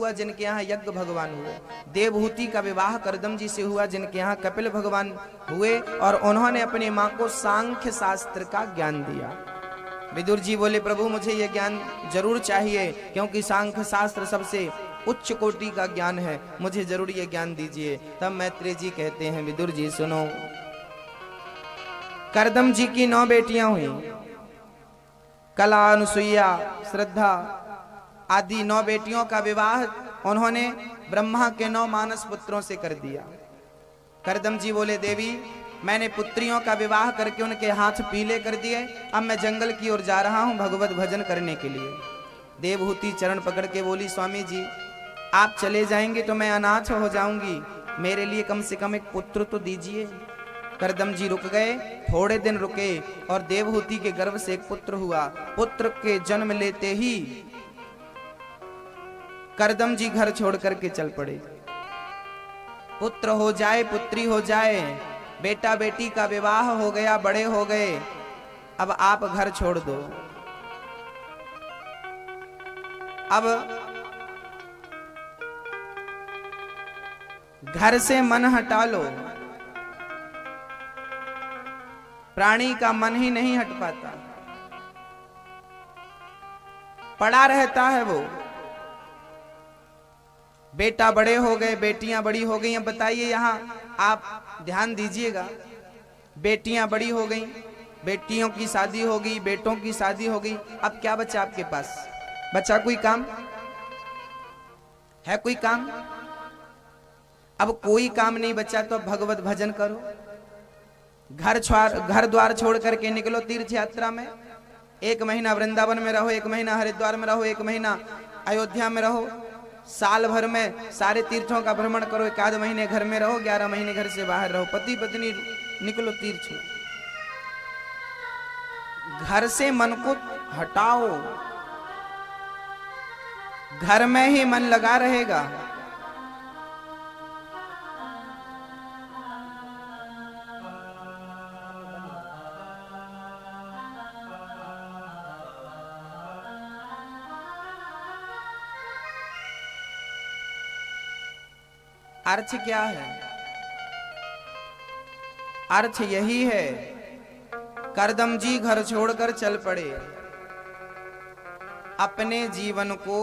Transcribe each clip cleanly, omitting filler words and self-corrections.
हुआ जिनके यहाँ यज्ञ भगवान हुए। देवहूति का विवाह करदम जी से हुआ जिनके यहाँ कपिल भगवान हुए, और उन्होंने अपनी माँ को सांख्य शास्त्र का ज्ञान दिया। विदुर जी बोले प्रभु मुझे ये ज्ञान जरूर चाहिए, क्योंकि सांख्य शास्त्र सबसे उच्च कोटि का ज्ञान है, मुझे जरूर ये ज्ञान दीजिए। तब मैत्रेय जी कहते हैं विदुर जी सुनो, करदम जी की 9 बेटियां हुई, कला, अनुसुईया, श्रद्धा आदि 9 बेटियों का विवाह उन्होंने ब्रह्मा के 9 मानस पुत्रों से कर दिया। करदम जी बोले देवी मैंने पुत्रियों का विवाह करके उनके हाथ पीले कर दिए, अब मैं जंगल की ओर जा रहा हूं भगवत भजन करने के लिए। देवहूति चरण पकड़ के बोली स्वामी जी आप चले जाएंगे तो मैं अनाथ हो जाऊंगी, मेरे लिए कम से कम एक पुत्र तो दीजिए। करदम जी रुक गए, थोड़े दिन रुके और देवहूति के गर्भ से एक पुत्र हुआ। पुत्र के जन्म लेते ही करदम जी घर छोड़ करके चल पड़े। पुत्र हो जाए पुत्री हो जाए, बेटा बेटी का विवाह हो गया, बड़े हो गए, अब आप घर छोड़ दो। अब घर से मन हटा लो। प्राणी का मन ही नहीं हट पाता, पड़ा रहता है वो। बेटा बड़े हो गए, बेटियां बड़ी हो गई। अब बताइए यहां आप ध्यान दीजिएगा, बेटियां बड़ी हो गई, बेटियों की शादी हो गई, बेटों की शादी हो गई, अब क्या बचा आपके पास? बचा कोई काम है? कोई काम? अब कोई काम नहीं बचा तो भगवत भजन करो। घर द्वार छोड़ करके निकलो तीर्थ यात्रा में। 1 महीना वृंदावन में रहो, 1 महीना हरिद्वार में रहो, 1 महीना अयोध्या में रहो, साल भर में सारे तीर्थों का भ्रमण करो, 1 आध महीने घर में रहो, 11 महीने घर से बाहर रहो। पति पत्नी निकलो तीर्थ में। घर से मन को हटाओ, घर में ही मन लगा रहेगा। अर्थ क्या है? अर्थ यही है, करदम जी घर छोड़कर चल पड़े। अपने जीवन को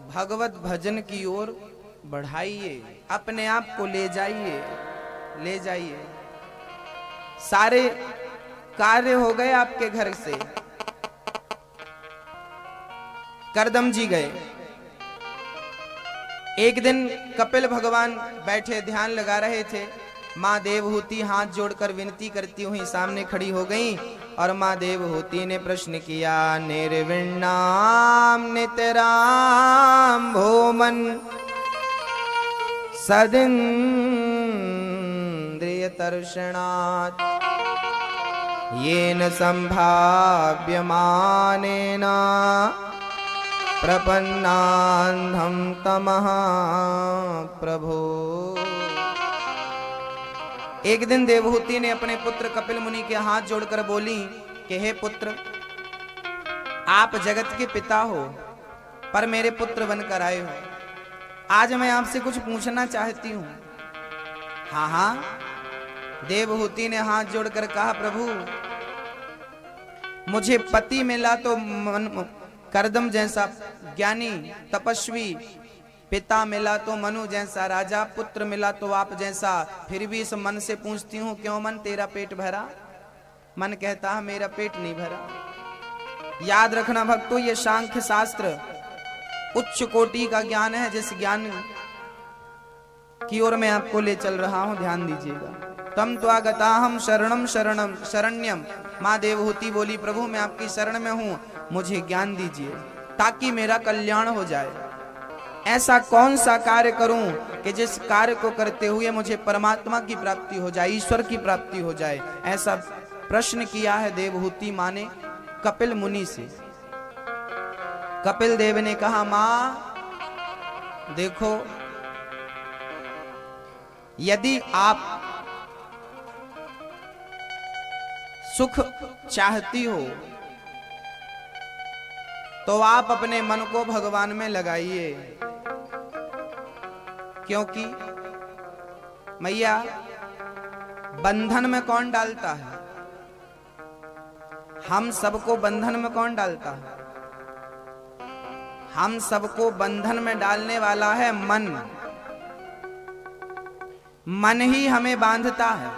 भगवत भजन की ओर बढ़ाइए, अपने आप को ले जाइए, ले जाइए। सारे कार्य हो गए आपके घर से। करदम जी गए। एक दिन कपिल भगवान बैठे ध्यान लगा रहे थे। माँ देवहूति हाथ जोड़कर विनती करती हुई सामने खड़ी हो गई, और माँ देवहूति ने प्रश्न किया, निर्विण्णाम नितराम भूमन सदिन्द्रिय तर्षणात् येन संभाव्यमानेन प्रपन्नान्धं तमः प्रभो। एक दिन देवहूति ने अपने पुत्र कपिल मुनि के हाथ जोड़कर बोली कि हे पुत्र, आप जगत के पिता हो पर मेरे पुत्र बनकर आए हो। आज मैं आपसे कुछ पूछना चाहती हूँ। हाँ हाँ, देवहूति ने हाथ जोड़कर कहा, प्रभु मुझे पति मिला तो करदम जैसा ज्ञानी तपस्वी, पिता मिला तो मनु जैसा राजा, पुत्र मिला तो आप जैसा। फिर भी इस मन से पूछती हूँ, क्यों मन तेरा पेट भरा? मन कहता है मेरा पेट नहीं भरा। याद रखना भक्तों, ये सांख्य शास्त्र उच्च कोटि का ज्ञान है, जिस ज्ञान की ओर मैं आपको ले चल रहा हूं, ध्यान दीजिएगा। तम त्वागताहम शरणम शरणम शरण्यम। माँ देवहूति बोली, प्रभु मैं आपकी शरण में हूं, मुझे ज्ञान दीजिए ताकि मेरा कल्याण हो जाए। ऐसा कौन सा कार्य करूं कि जिस कार्य को करते हुए मुझे परमात्मा की प्राप्ति हो जाए, ईश्वर की प्राप्ति हो जाए। ऐसा प्रश्न किया है देवहूति माँ ने कपिल मुनि से। कपिल देव ने कहा, माँ देखो, यदि आप सुख चाहती हो तो आप अपने मन को भगवान में लगाइए। क्योंकि मैया बंधन में कौन डालता है? हम सबको बंधन में कौन डालता है? हम सबको बंधन में डालने वाला है मन। मन ही हमें बांधता है।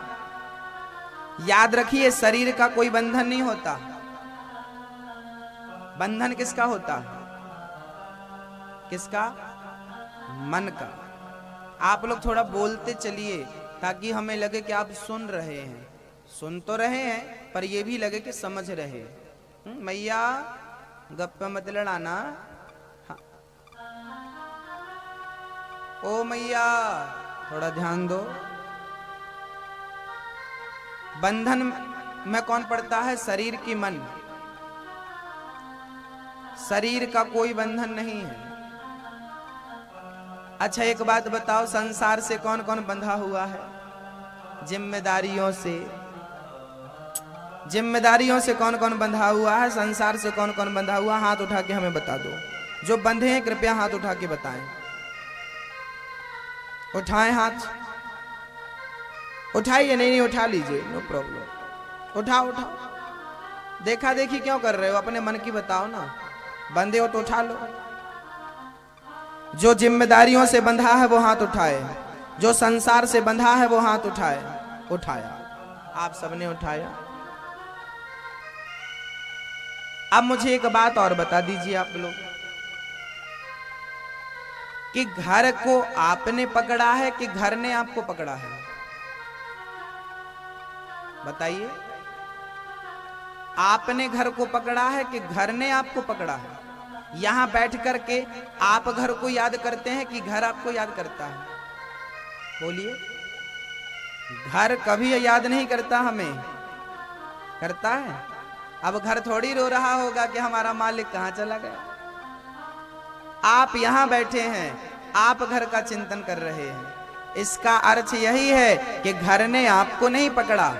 याद रखिए, शरीर का कोई बंधन नहीं होता। बंधन किसका होता है? किसका? मन का। आप लोग थोड़ा बोलते चलिए ताकि हमें लगे कि आप सुन रहे हैं। सुन तो रहे हैं पर ये भी लगे कि समझ रहे हैं। मैया गप्पे मत लड़ाना। हाँ। ओ मैया थोड़ा ध्यान दो। बंधन में कौन पड़ता है? शरीर की मन। शरीर का कोई बंधन नहीं है। अच्छा एक बात बताओ, संसार से कौन कौन बंधा हुआ है? जिम्मेदारियों से। जिम्मेदारियों से कौन कौन बंधा हुआ है? संसार से कौन कौन बंधा हुआ? हाथ उठा के हमें बता दो। जो बंधे हैं कृपया हाथ उठा के बताएं। उठाएं हाथ। उठाइए। नहीं उठा लीजिए, नो प्रॉब्लम। उठाओ उठाओ। देखा देखी क्यों कर रहे हो? अपने मन की बताओ ना। बंधे हो तो उठा लो। जो जिम्मेदारियों से बंधा है वो हाथ उठाए। जो संसार से बंधा है वो हाथ उठाए। उठाया। आप सबने उठाया। अब मुझे एक बात और बता दीजिए आप लोग कि घर को आपने पकड़ा है कि घर ने आपको पकड़ा है? बताइए। आपने घर को पकड़ा है कि घर ने आपको पकड़ा है? यहां बैठ करके आप घर को याद करते हैं कि घर आपको याद करता है? बोलिए। घर कभी याद नहीं करता हमें। करता है? अब घर थोड़ी रो रहा होगा कि हमारा मालिक कहां चला गया। आप यहां बैठे हैं, आप घर का चिंतन कर रहे हैं। इसका अर्थ यही है कि घर ने आपको नहीं पकड़ा,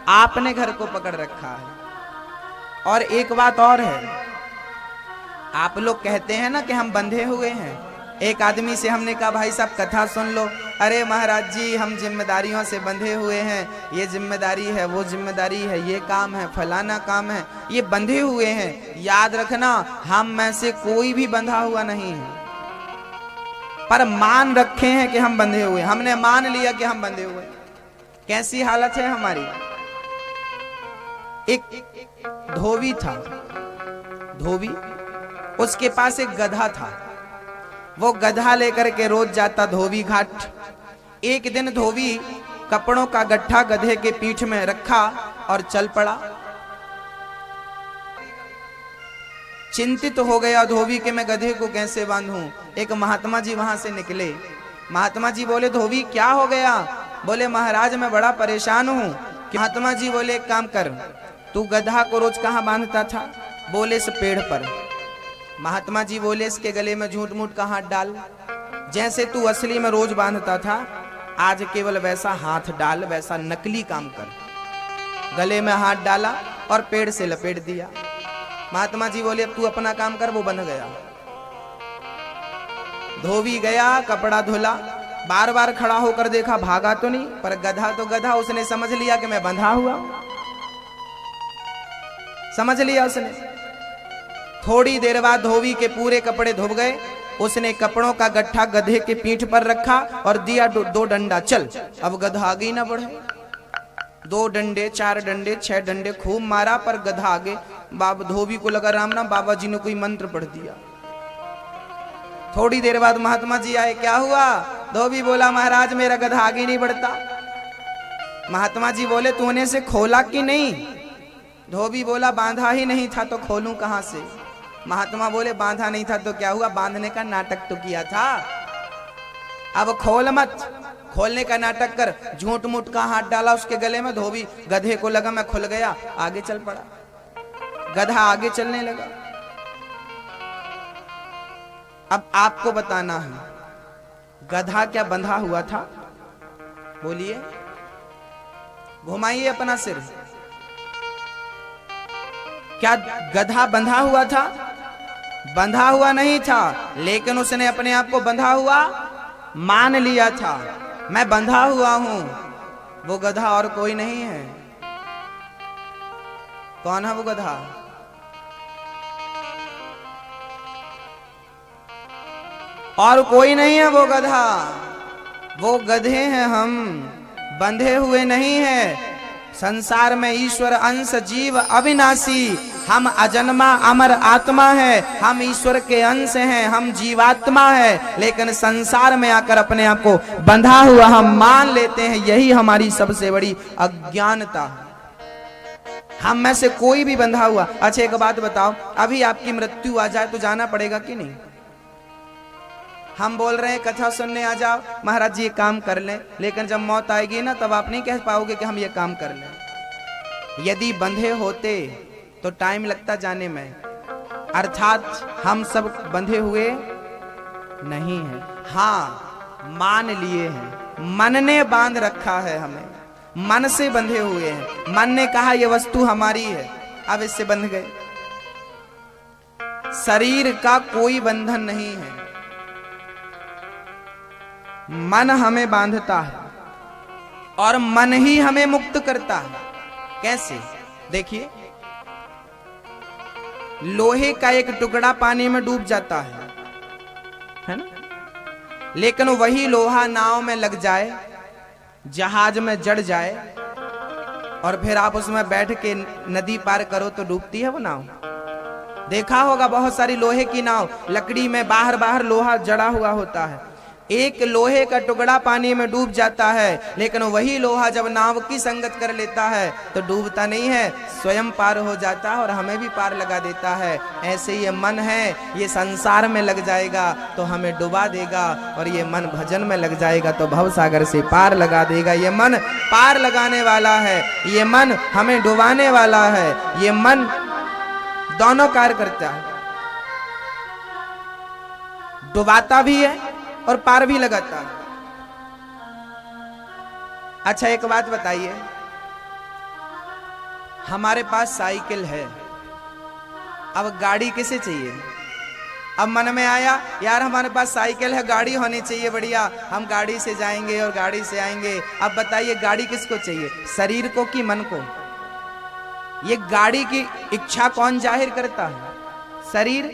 आपने घर को पकड़ रखा है। और एक बात और है, आप लोग कहते हैं ना कि हम बंधे हुए हैं। एक आदमी से हमने कहा भाई साहब कथा सुन लो। अरे महाराज जी हम जिम्मेदारियों से बंधे हुए हैं, ये जिम्मेदारी है, वो जिम्मेदारी है, ये काम है, फलाना काम है, ये बंधे हुए हैं। याद रखना हम में से कोई भी बंधा हुआ नहीं है, पर मान रखे हैं कि हम बंधे हुए। हमने मान लिया कि हम बंधे हुए। कैसी हालत है हमारी? एक धोबी था। धोबी, उसके पास एक गधा था। वो गधा लेकर के रोज जाता धोबी घाट। एक दिन धोबी कपड़ों का गट्ठा गधे के पीठ में रखा और चल पड़ा। चिंतित हो गया धोबी कि मैं गधे को कैसे बांधूं। एक महात्मा जी वहां से निकले। महात्मा जी बोले धोबी क्या हो गया? बोले महाराज मैं बड़ा परेशान हूं। महात्मा जी बोले एक काम कर, तू गधा को रोज कहां बांधता था? बोले इस पेड़ पर। महात्मा जी बोले इसके गले में झूठ मूठ का हाथ डाल। जैसे तू असली में रोज बांधता था आज केवल वैसा हाथ डाल, वैसा नकली काम कर। गले में हाथ डाला और पेड़ से लपेट दिया। महात्मा जी बोले अब तू अपना काम कर। वो बंध गया। धोबी गया, कपड़ा धुला, बार बार खड़ा होकर देखा, भागा तो नहीं, पर गधा तो गधा। उसने समझ लिया कि मैं बंधा हुआ। समझ लिया उसने। थोड़ी देर बाद धोबी के पूरे कपड़े धुब गए। उसने कपड़ों का गट्ठा गधे के पीठ पर रखा और दिया दो डंडा, चल। अब गधा आगे ना बढ़े। 2 डंडे, 4 डंडे, 6 डंडे खूब मारा पर गधा आगे। बाबा धोबी को लगा राम ना बाबा जी ने कोई मंत्र पढ़ दिया। थोड़ी देर बाद महात्मा जी आए। क्या हुआ? धोबी बोला महाराज मेरा गधा आगे नहीं बढ़ता। महात्मा जी बोले तूने से खोला कि नहीं? धोबी बोला बांधा ही नहीं था तो खोलूं कहां से। महात्मा बोले बांधा नहीं था तो क्या हुआ? बांधने का नाटक तो किया था। अब खोल मत, खोलने का नाटक कर। झूठ मूठ का हाथ डाला उसके गले में। धोबी गधे को लगा मैं खुल गया, आगे चल पड़ा। गधा आगे चलने लगा। अब आपको बताना है गधा क्या बंधा हुआ था? बोलिए, घुमाइए अपना सिर। क्या गधा बंधा हुआ था? बंधा हुआ नहीं था, लेकिन उसने अपने आप को बंधा हुआ मान लिया था मैं बंधा हुआ हूं, वो गधा और कोई नहीं है। कौन है वो गधा? और कोई नहीं है वो गधा, वो गधे हैं हम, बंधे हुए नहीं है। संसार में ईश्वर अंश जीव अविनाशी, हम अजन्मा अमर आत्मा है, हम ईश्वर के अंश हैं, हम जीवात्मा है, लेकिन संसार में आकर अपने आप को बंधा हुआ हम मान लेते हैं। यही हमारी सबसे बड़ी अज्ञानता है। हम में से कोई भी बंधा हुआ। अच्छा एक बात बताओ, अभी आपकी मृत्यु आ जाए तो जाना पड़ेगा कि नहीं? हम बोल रहे हैं कथा सुनने आ जाओ, महाराज जी ये काम कर लें, लेकिन जब मौत आएगी ना तब आप नहीं कह पाओगे कि हम ये काम कर लें। यदि बंधे होते तो टाइम लगता जाने में, अर्थात हम सब बंधे हुए नहीं हैं। हाँ मान लिए हैं, मन ने बांध रखा है हमें, मन से बंधे हुए हैं। मन ने कहा ये वस्तु हमारी है, अब इससे बंध गए। शरीर का कोई बंधन नहीं है, मन हमें बांधता है और मन ही हमें मुक्त करता है। कैसे? देखिए, लोहे का एक टुकड़ा पानी में डूब जाता है ना, लेकिन वही लोहा नाव में लग जाए, जहाज में जड़ जाए और फिर आप उसमें बैठ के नदी पार करो तो डूबती है वो नाव। देखा होगा बहुत सारी लोहे की नाव, लकड़ी में बाहर बाहर लोहा जड़ा हुआ होता है। एक लोहे का टुकड़ा पानी में डूब जाता है, लेकिन वही लोहा जब नाव की संगत कर लेता है तो डूबता नहीं है, स्वयं पार हो जाता है और हमें भी पार लगा देता है। ऐसे ये मन है, ये संसार में लग जाएगा तो हमें डुबा देगा, और ये मन भजन में लग जाएगा तो भव सागर से पार लगा देगा। ये मन पार लगाने वाला है, ये मन हमें डुबाने वाला है। ये मन दोनों कार्य करता है, डुबाता भी है और पार भी लगाता है। अच्छा एक बात बताइए, हमारे पास साइकिल है, अब गाड़ी किसे चाहिए? अब मन में आया यार हमारे पास साइकिल है, गाड़ी होनी चाहिए बढ़िया, हम गाड़ी से जाएंगे और गाड़ी से आएंगे। अब बताइए गाड़ी किसको चाहिए, शरीर को कि मन को? ये गाड़ी की इच्छा कौन जाहिर करता है? शरीर।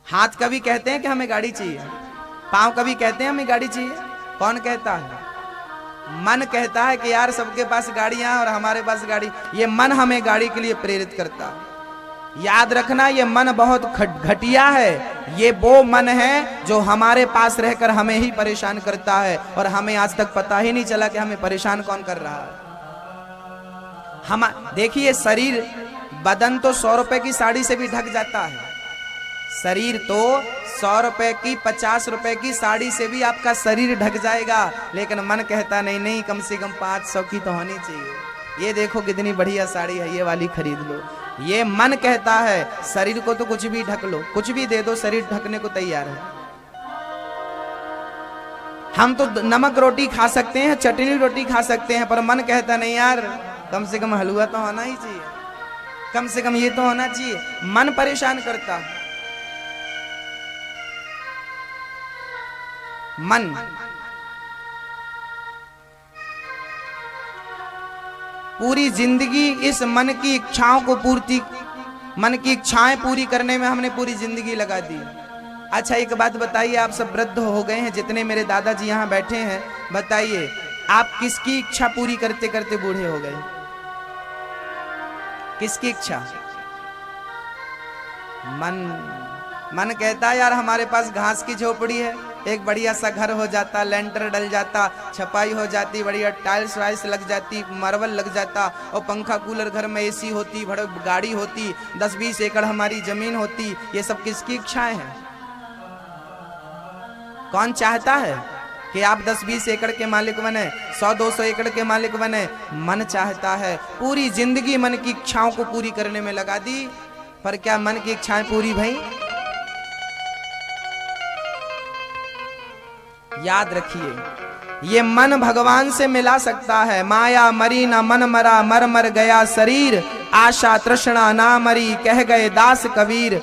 हाथ कभी कहते हैं कि हमें गाड़ी चाहिए, पांव कभी कहते हैं हमें गाड़ी चाहिए? कौन कहता है? मन कहता है कि यार सबके पास गाड़ियां और हमारे पास गाड़ी। ये मन हमें गाड़ी के लिए प्रेरित करता है। याद रखना, ये मन बहुत घटिया है। ये वो मन है जो हमारे पास रहकर हमें ही परेशान करता है, और हमें आज तक पता ही नहीं चला कि हमें परेशान कौन कर रहा है। हम देखिए, शरीर, बदन तो 100 रुपए की साड़ी से भी ढक जाता है। शरीर तो 100 रुपए की, 50 रुपए की साड़ी से भी आपका शरीर ढक जाएगा, लेकिन मन कहता नहीं नहीं, कम से कम 500 की तो होनी चाहिए। ये देखो कितनी बढ़िया साड़ी है, ये वाली खरीद लो। ये मन कहता है। शरीर को तो कुछ भी ढक लो, कुछ भी दे दो, शरीर ढकने को तैयार है। हम तो नमक रोटी खा सकते हैं, चटनी रोटी खा सकते हैं, पर मन कहता नहीं यार, कम से कम हलवा तो होना ही चाहिए, कम से कम ये तो होना चाहिए। मन परेशान करता है। मन पूरी जिंदगी इस मन की इच्छाओं को मन की इच्छाएं पूरी करने में हमने पूरी जिंदगी लगा दी। अच्छा एक बात बताइए, आप सब वृद्ध हो गए हैं, जितने मेरे दादाजी यहाँ बैठे हैं, बताइए आप किसकी इच्छा पूरी करते करते बूढ़े हो गए? किसकी इच्छा? मन कहता है यार हमारे पास घास की झोपड़ी है, एक बढ़िया सा घर हो जाता, लेंटर डल जाता, छपाई हो जाती, बढ़िया टाइल्स वाइल्स लग जाती, मार्बल लग जाता, और पंखा कूलर घर में एसी होती, बड़ी गाड़ी होती, 10-20 एकड़ हमारी जमीन होती। ये सब किसकी इच्छाएं हैं? कौन चाहता है कि आप 10-20 एकड़ के मालिक बने, 100-200 एकड़ के मालिक बने? मन चाहता है। पूरी जिंदगी मन की इच्छाओं को पूरी करने में लगा दी, पर क्या मन की इच्छाएं पूरी भई? याद रखिए, ये मन भगवान से मिला सकता है। माया मरी ना मन मरा, मर मर गया शरीर, आशा तृष्णा ना मरी, कह गए दास कबीर।